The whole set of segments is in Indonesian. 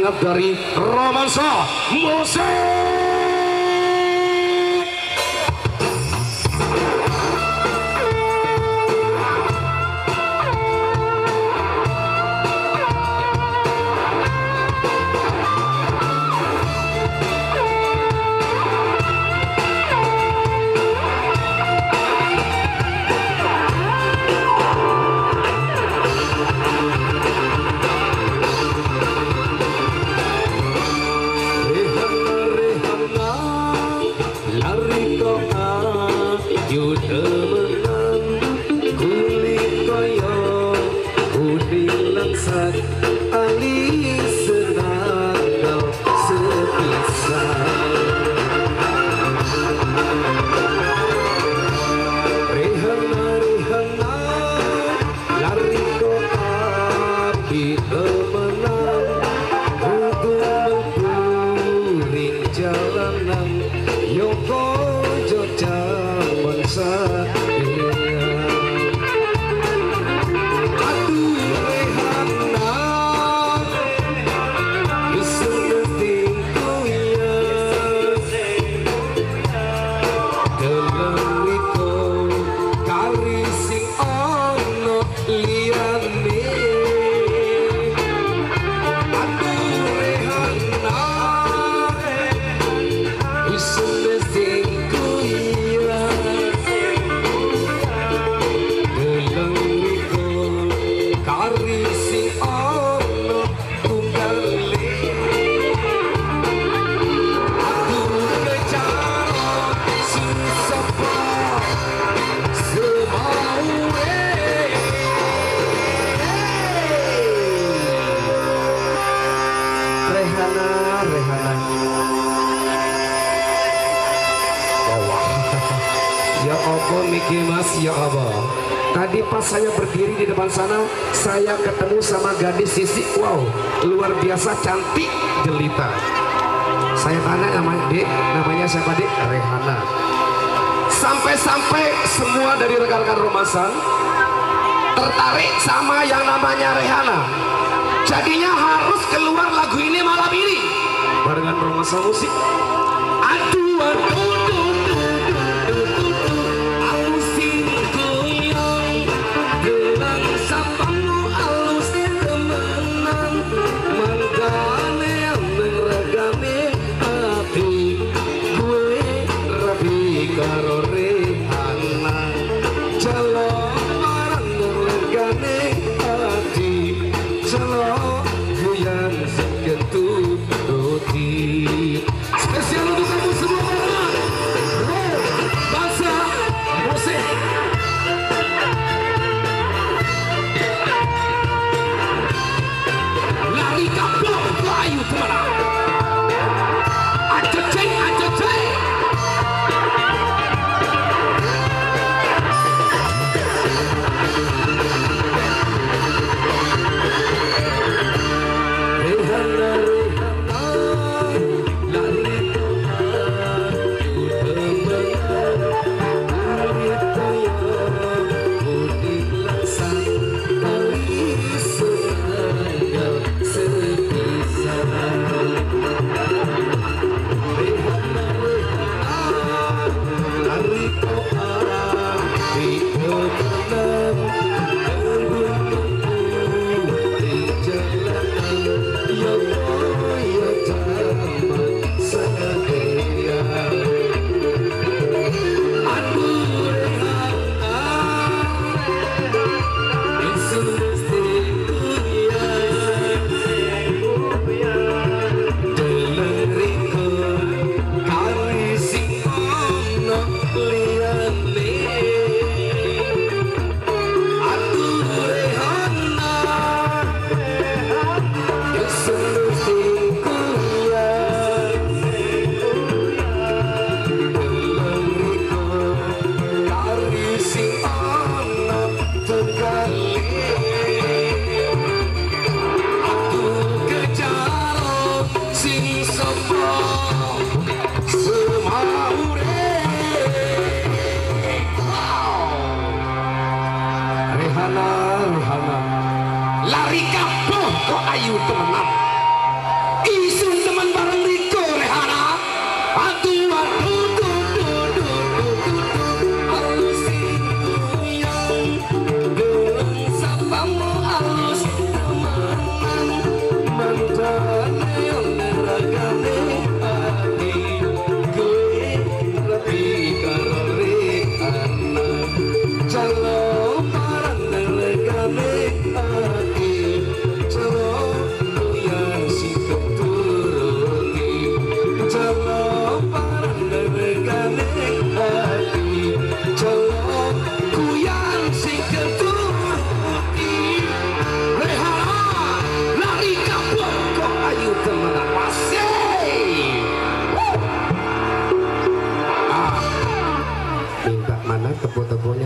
hangat dari Romansa Musik. Ya Allah, tadi pas saya berdiri di depan sana, saya ketemu sama gadis sisik. Wow, luar biasa cantik jelita. Saya tanya namanya siapa dek? Rehana. Sampai-sampai semua dari rekan-rekan romansa tertarik sama yang namanya Rehana. Jadinya harus keluar lagu ini malam ini barengan Romansa Musik. Aduh, aduh. Karo Rehana jalo marang regane ati jalo guyan seketu roti spesial untuk kamu semua bangsa musik. Lari kapal bayu teman aja ceng Rehana lari kabeh kok ayu temenan.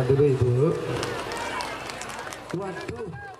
dulu Ibu. Waduh.